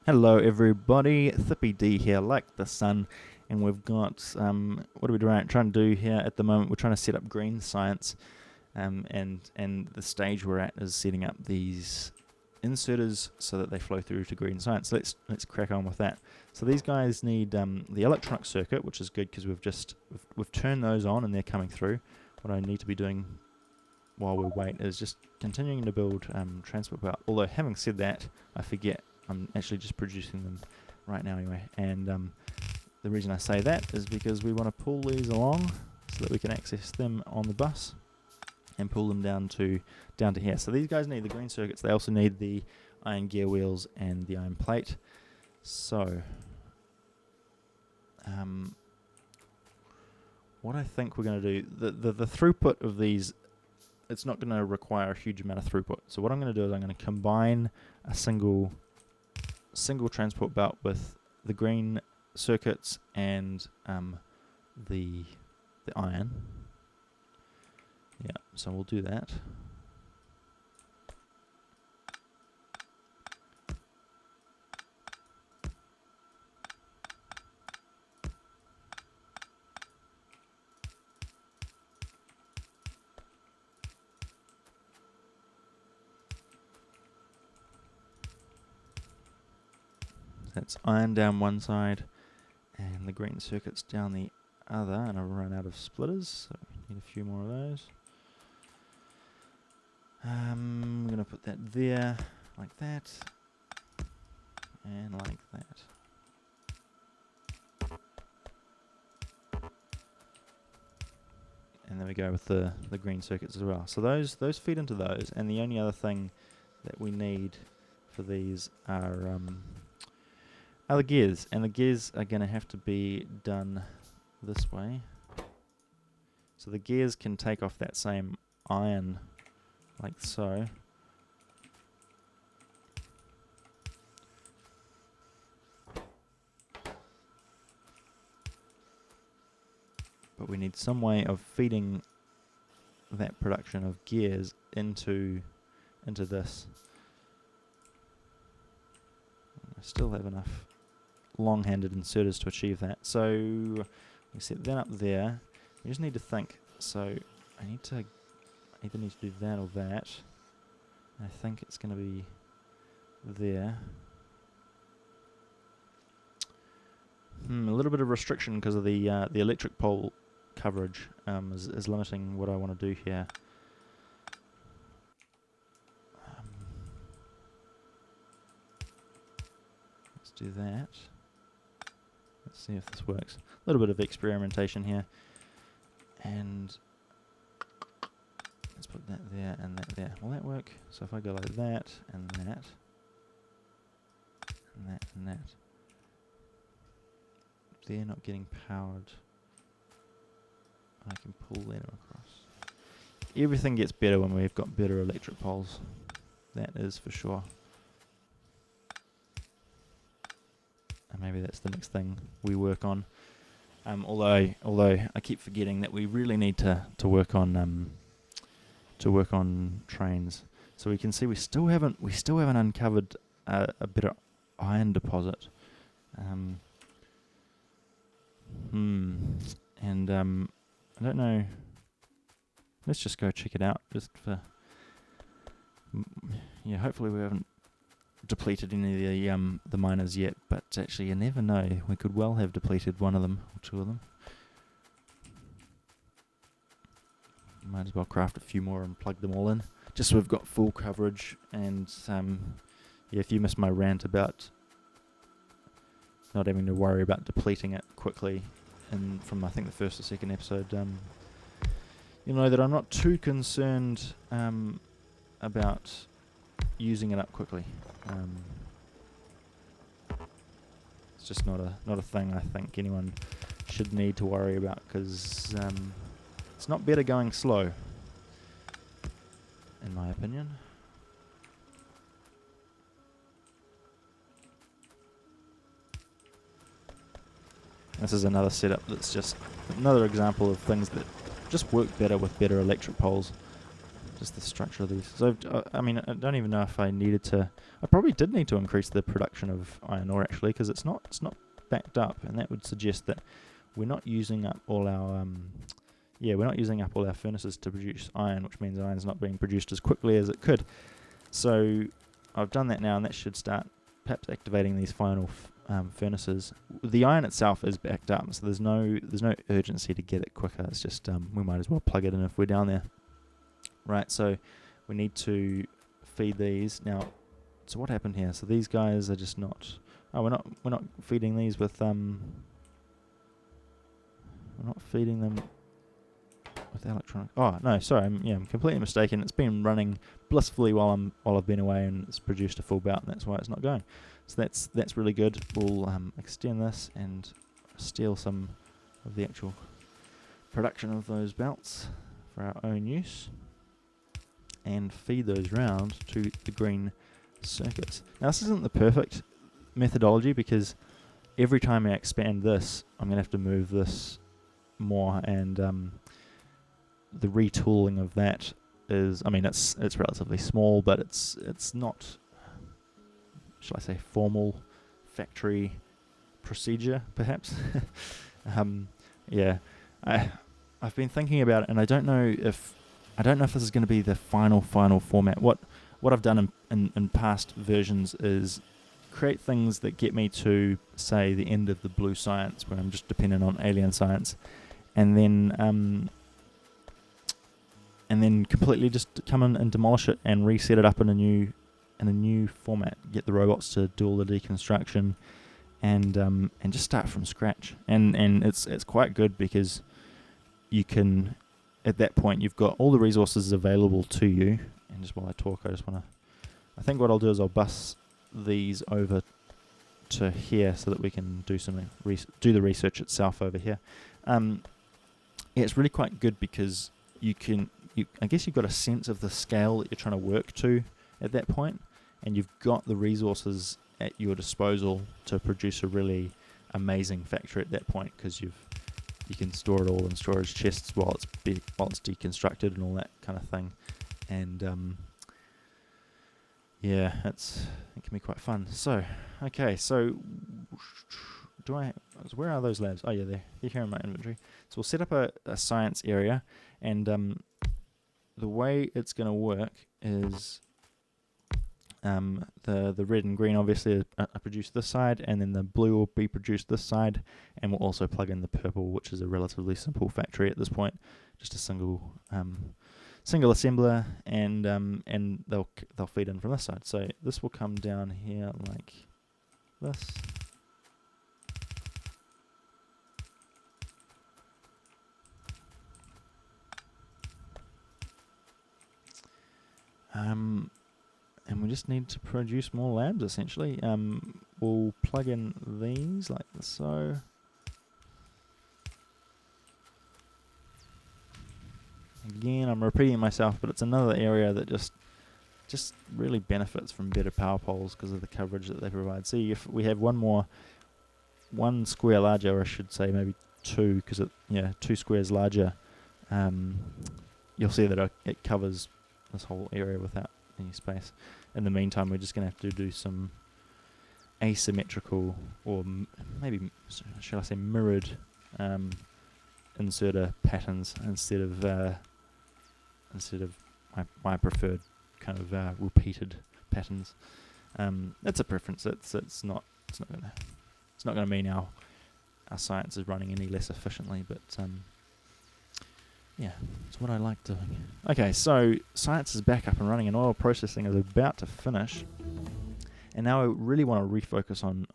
Hello everybody, Thippy D here, like the sun, and we've got, what are we trying to do here at the moment? We're trying to set up green science, and the stage we're at is setting up these inserters so that they flow through to green science. So let's crack on with that. So these guys need the electronic circuit, which is good because we've turned those on and they're coming through. What I need to be doing while we wait is just continuing to build transport power. Although having said that, I forget. I'm actually just producing them right now anyway, and the reason I say that is because we want to pull these along so that we can access them on the bus and pull them down to here. So these guys need the green circuits. They also need the iron gear wheels and the iron plate. So what I think we're going to do, the throughput of these, it's not going to require a huge amount of throughput. So what I'm going to do is I'm going to combine a single transport belt with the green circuits and the iron. Yeah, so we'll do that. That's iron down one side and the green circuits down the other, and I've run out of splitters, so need a few more of those. I'm going to put that there, like that, and like that. And there we go with the green circuits as well. So those feed into those, and the only other thing that we need for these are the gears, and the gears are going to have to be done this way. So the gears can take off that same iron, like so. But we need some way of feeding that production of gears into this. I still have enough long-handed inserters to achieve that. So we set that up there. We just need to think. So I either need to do that or that. I think it's going to be there. A little bit of restriction because of the electric pole coverage is limiting what I want to do here. Let's do that. Let's see if this works. A little bit of experimentation here. And let's put that there and that there. Will that work? So if I go like that and that and that and that. They're not getting powered. I can pull them across. Everything gets better when we've got better electric poles. That is for sure. And maybe that's the next thing we work on. Although I keep forgetting that we really need to work on trains. So we can see we still haven't uncovered a better iron deposit. And I don't know. Let's just go check it out, just for hopefully we haven't depleted any of the miners yet, but actually you never know. We could well have depleted one of them or two of them. Might as well craft a few more and plug them all in, just so we've got full coverage. And if you missed my rant about not having to worry about depleting it quickly, and from I think the first or second episode, you know that I'm not too concerned about using it up quickly. It's just not a thing I think anyone should need to worry about, because it's not better going slow, in my opinion. This is another setup that's just another example of things that just work better with better electric poles. just the structure of these. So I mean, I don't even know if I needed to. I probably did need to increase the production of iron ore actually, because it's not backed up, and that would suggest that we're not using up all our we're not using up all our furnaces to produce iron, which means iron's not being produced as quickly as it could. So I've done that now, and that should start perhaps activating these final furnaces. The iron itself is backed up, so there's no urgency to get it quicker. It's just we might as well plug it in if we're down there. Right, so we need to feed these now. So what happened here? So these guys are just not. Oh, we're not feeding these with We're not feeding them with electronic. Oh no, sorry, I'm completely mistaken. It's been running blissfully while I've been away, and it's produced a full belt, and that's why it's not going. So that's really good. We'll extend this and steal some of the actual production of those belts for our own use, and feed those round to the green circuits. Now this isn't the perfect methodology, because every time I expand this, I'm going to have to move this more, and the retooling of that is, I mean, it's relatively small, but it's not, shall I say, formal factory procedure, perhaps. I've been thinking about it, and I don't know if this is going to be the final format. What I've done in past versions is create things that get me to, say, the end of the blue science, where I'm just dependent on alien science, and then completely just come in and demolish it and reset it up in a new format. Get the robots to do all the deconstruction, and just start from scratch. And it's quite good, because you can, at that point, you've got all the resources available to you. And just while I talk, I think what I'll do is I'll bus these over to here so that we can do do the research itself over here. It's really quite good, because I guess you've got a sense of the scale that you're trying to work to at that point, and you've got the resources at your disposal to produce a really amazing factory at that point, because you can store it all in storage chests while it's deconstructed and all that kind of thing. And it can be quite fun. So, okay, so where are those labs? Oh yeah, they're here in my inventory. So we'll set up a science area, and the way it's going to work is the red and green obviously are produced this side, and then the blue will be produced this side, and we'll also plug in the purple, which is a relatively simple factory at this point, just a single assembler, and they'll feed in from this side. So this will come down here like this. And we just need to produce more labs, essentially. We'll plug in these like so. Again, I'm repeating myself, but it's another area that just really benefits from better power poles because of the coverage that they provide. See, if we have one square larger, or I should say maybe two, because 2 squares larger, you'll see that it covers this whole area without any space. In the meantime, we're just going to have to do some asymmetrical, or maybe, shall I say, mirrored inserter patterns instead of my preferred kind of repeated patterns. That's a preference. It's not gonna mean our science is running any less efficiently, but it's what I like doing. Okay, so science is back up and running, and oil processing is about to finish. And now I really want to refocus on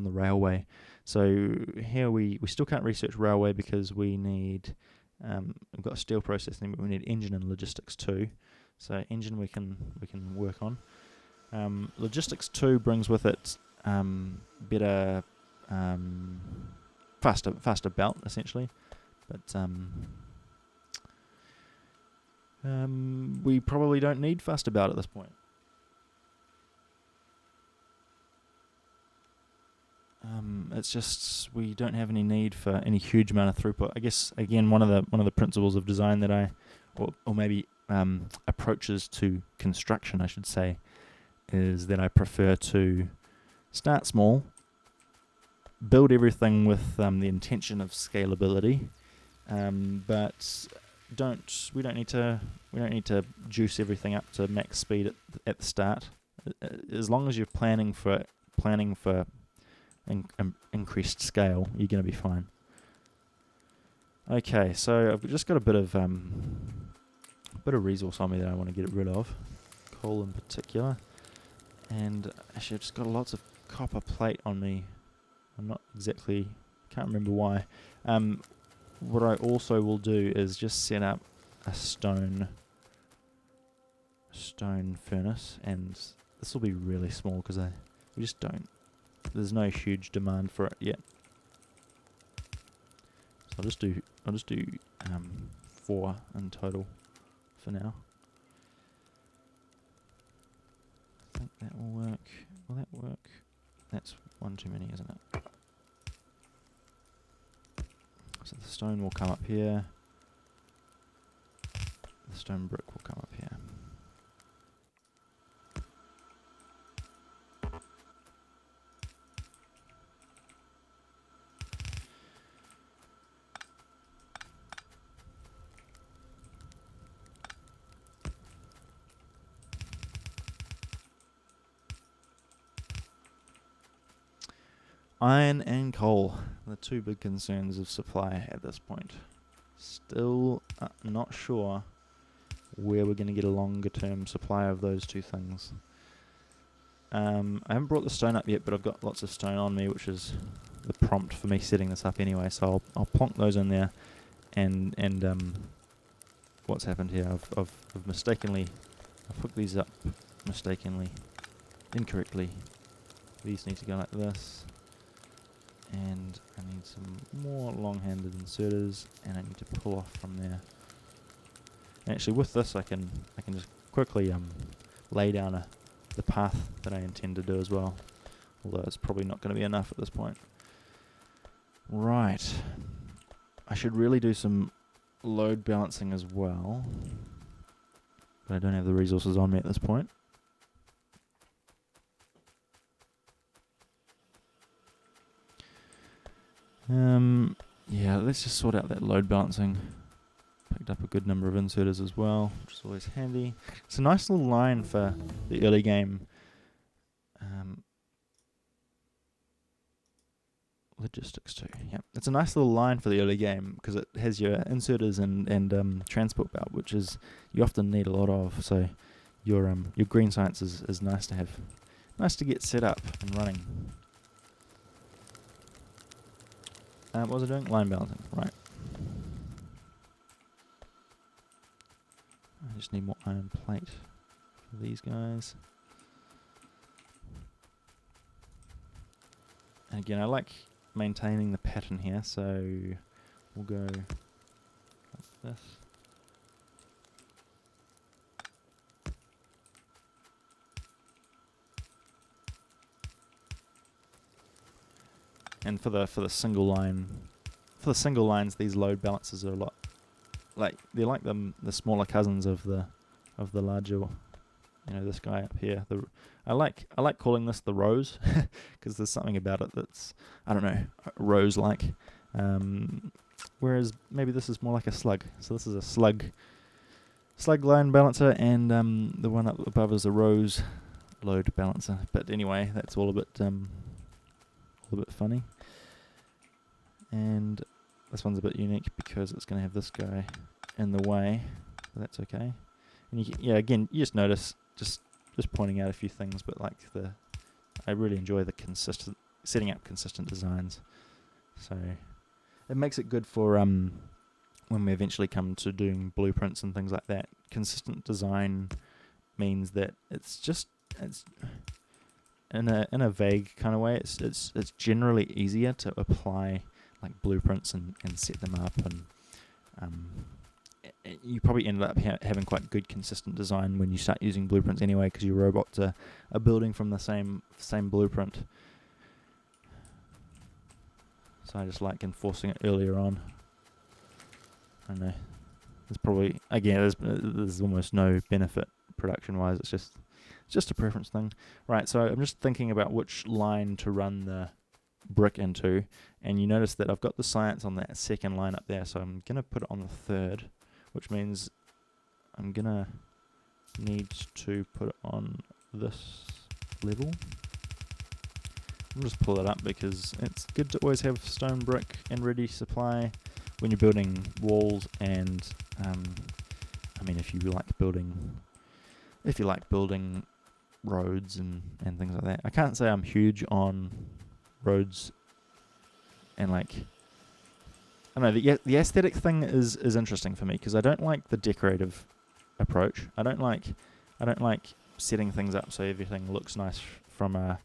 the railway. So here we still can't research railway because we need, we've got steel processing, but we need engine and logistics too. So engine we can work on. Logistics too brings with it better, faster belt essentially, but we probably don't need faster belt at this point. It's just we don't have any need for any huge amount of throughput. I guess again one of the principles of design that or maybe approaches to construction, I should say, is that I prefer to start small, build everything with the intention of scalability, but we don't need to juice everything up to max speed at the start. As long as you're planning for increased scale, you're going to be fine. Okay, so I've just got a bit of resource on me that I want to get rid of, coal in particular, and actually I've just got lots of copper plate on me. I'm not exactly, can't remember why. What I also will do is just set up a stone furnace, and this will be really small because we just don't. There's no huge demand for it yet. So I'll just do 4 in total for now. I think that will work. Will that work? That's one too many, isn't it? So the stone will come up here. The stone brick will come up here. Iron and coal, the two big concerns of supply at this point. Still not sure where we're going to get a longer term supply of those two things. I haven't brought the stone up yet, but I've got lots of stone on me, which is the prompt for me setting this up anyway, so I'll plonk those in there, and what's happened here, I've hooked these up mistakenly, incorrectly. These need to go like this. And I need some more long-handed inserters, and I need to pull off from there. And actually, with this, I can just quickly lay down the path that I intend to do as well. Although it's probably not going to be enough at this point. Right, I should really do some load balancing as well, but I don't have the resources on me at this point. Yeah, let's just sort out that load balancing. Picked up a good number of inserters as well, which is always handy. It's a nice little line for the early game. Logistics too. Yeah, it's a nice little line for the early game because it has your inserters and transport belt, which is you often need a lot of. So your green science is nice to have, nice to get set up and running. What was I doing? Line balancing, right. I just need more iron plate for these guys. And again, I like maintaining the pattern here, so we'll go like this. And for the single lines, these load balancers are a lot they're like the smaller cousins of the larger. This guy up here. I like calling this the rose because there's something about it that's, I don't know, rose-like. Whereas maybe this is more like a slug. So this is a slug line balancer, and the one up above is a rose load balancer. But anyway, that's all a bit funny. And this one's a bit unique because it's going to have this guy in the way, but that's okay. And again, you just notice, just pointing out a few things, but I really enjoy the setting up consistent designs. So it makes it good for when we eventually come to doing blueprints and things like that. Consistent design means that it's in a vague kind of way. It's generally easier to apply like blueprints and set them up, and you probably end up having quite good consistent design when you start using blueprints anyway, because your robots are building from the same blueprint. So I just like enforcing it earlier on. I don't know. there's probably, again, there's almost no benefit production-wise. It's just a preference thing. Right, so I'm just thinking about which line to run the brick into, and you notice that I've got the science on that second line up there, so I'm going to put it on the third, which means I'm going to need to put it on this level. I'll just pull it up because it's good to always have stone brick and ready supply when you're building walls, and I mean, if you like building roads and things like that. I can't say I'm huge on roads, and like, I don't know, the aesthetic thing is interesting for me because I don't like the decorative approach. I don't like setting things up so everything looks nice from a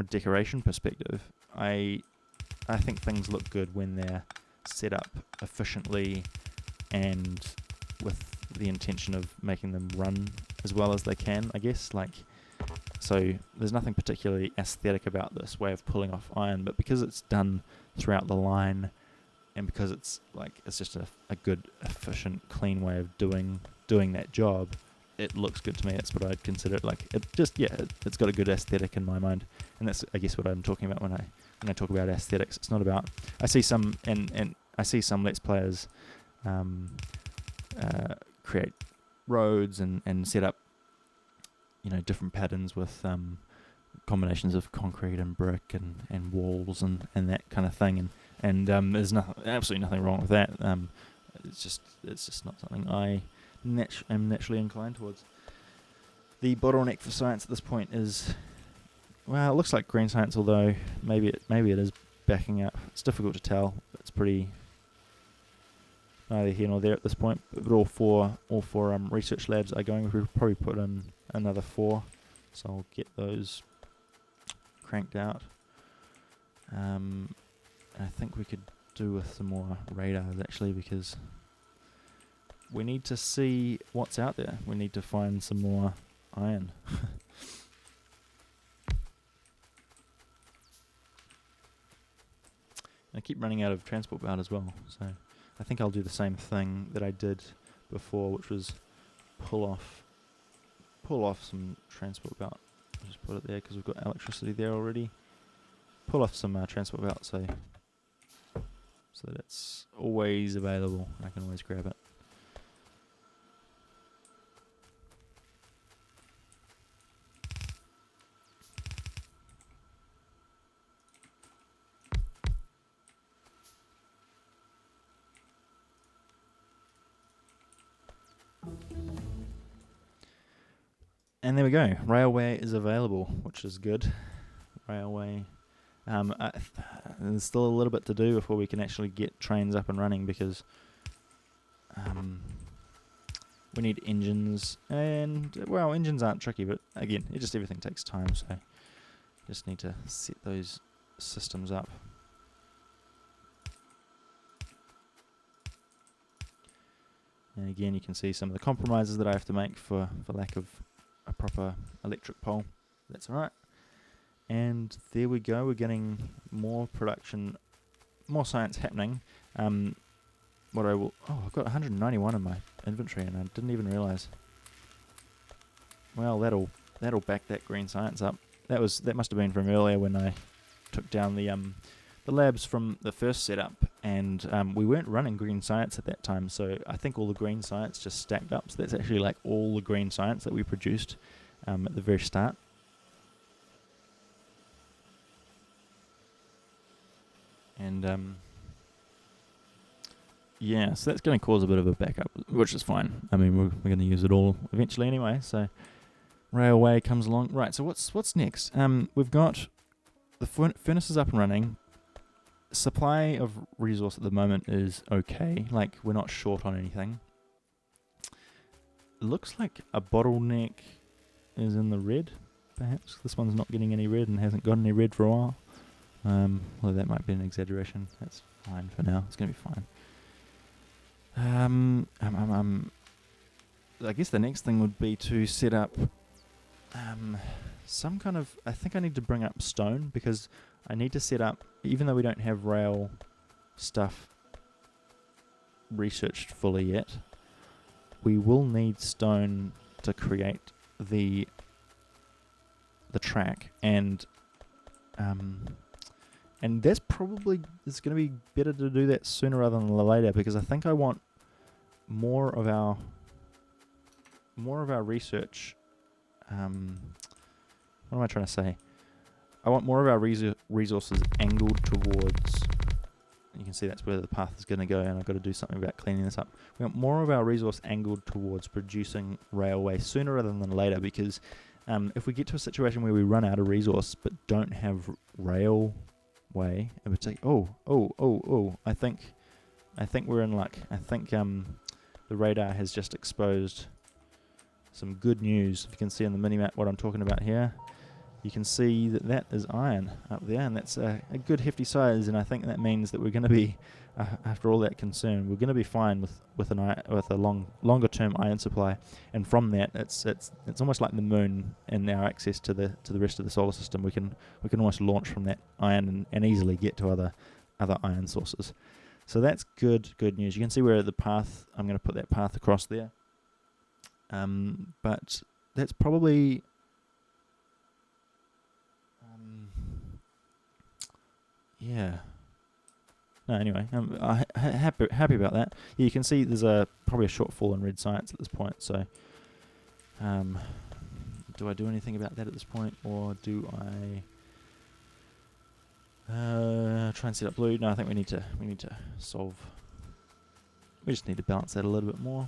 decoration perspective. I think things look good when they're set up efficiently and with the intention of making them run as well as they can, I guess. Like, so there's nothing particularly aesthetic about this way of pulling off iron, but because it's done throughout the line, and because it's just a good, efficient, clean way of doing that job, it looks good to me. That's what I'd consider it. Like, it's got a good aesthetic in my mind, and that's, I guess, what I'm talking about when I talk about aesthetics. It's not about, I see some Let's Players create roads and set up, different patterns with combinations of concrete and brick and walls and that kind of thing, and there's absolutely nothing wrong with that. It's just not something I am naturally inclined towards. The bottleneck for science at this point is, well, it looks like green science, although maybe it is backing up. It's difficult to tell. It's pretty neither here nor there at this point. But all four research labs are going. We'll probably put in another 4, so I'll get those cranked out. I think we could do with some more radars actually, because we need to see what's out there. We need to find some more iron. I keep running out of transport belt as well, so I think I'll do the same thing that I did before, which was pull off some transport belt. I'll just put it there because we've got electricity there already. Pull off some transport belt so that it's always available. I can always grab it. And there we go. Railway is available, which is good. Railway. There's still a little bit to do before we can actually get trains up and running, because we need engines. And, well, engines aren't tricky, but again, everything takes time, so just need to set those systems up. And again, you can see some of the compromises that I have to make for lack of a proper electric pole. That's alright. And there we go, we're getting more production, more science happening. I've got 191 in my inventory and I didn't even realise. Well, that'll back that green science up. That must have been from earlier when I took down the labs from the first setup, and we weren't running green science at that time, so I think all the green science just stacked up. So that's actually like all the green science that we produced at the very start. And so that's going to cause a bit of a backup, which is fine. I mean, we're going to use it all eventually anyway. So railway comes along, right? So what's next? We've got the furnaces up and running. Supply of resource at the moment is okay. Like, we're not short on anything. It looks like a bottleneck is in the red, perhaps. This one's not getting any red and hasn't got any red for a while. Well, that might be an exaggeration. That's fine for now. It's going to be fine. I guess the next thing would be to set up some kind of... I think I need to bring up stone, because I need to set up, even though we don't have rail stuff researched fully yet. We will need stone to create the track, and that's probably, it's going to be better to do that sooner rather than later, because I think I want more of our research. What am I trying to say? I want more of our resources angled towards. You can see that's where the path is going to go, and I've got to do something about cleaning this up. We want more of our resource angled towards producing railway sooner rather than later, because if we get to a situation where we run out of resource but don't have railway, it would say, I think we're in luck. I think the radar has just exposed some good news. If you can see on the minimap what I'm talking about here, you can see that is iron up there, and that's a good hefty size, and I think that means that we're going to be, after all that concern, we're going to be fine with a longer term iron supply, and from that it's almost like the moon and our access to the rest of the solar system. We can almost launch from that iron and easily get to other iron sources. So that's good news. You can see where the path, I'm going to put that path across there, but that's probably yeah. No, anyway, I'm happy about that. Yeah, you can see there's probably a shortfall in red science at this point. So, do I do anything about that at this point, or do I try and set up blue? No, I think we need to solve. We just need to balance that a little bit more.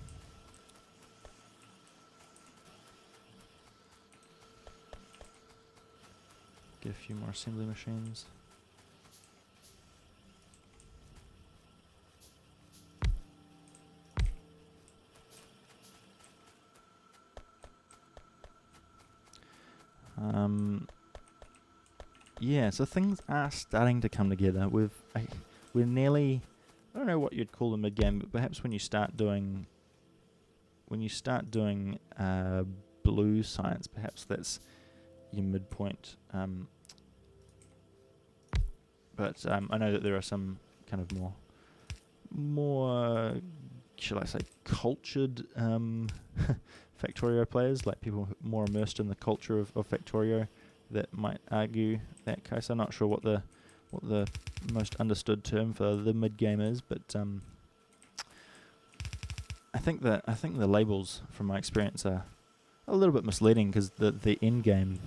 Get a few more assembly machines. Yeah, so things are starting to come together. We're nearly, I don't know what you'd call the mid game, but perhaps when you start doing blue science, perhaps that's your midpoint. But I know that there are some kind of more, shall I say, cultured Factorio players, like people more immersed in the culture of Factorio, that might argue that case. I'm not sure what the most understood term for the mid game is, but I think the labels, from my experience, are a little bit misleading, because the end game,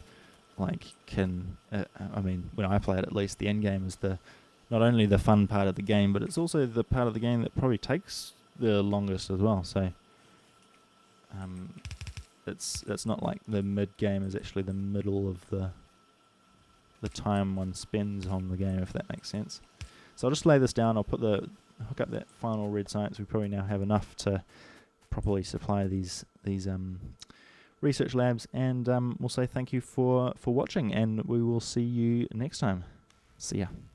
like, can I mean, when I play it, at least, the end game is not only the fun part of the game, but it's also the part of the game that probably takes the longest as well. So it's not like the mid game is actually the middle of the time one spends on the game, if that makes sense. So I'll just lay this down. I'll hook up that final red science. We probably now have enough to properly supply these research labs, and we'll say thank you for watching, and we will see you next time. See ya.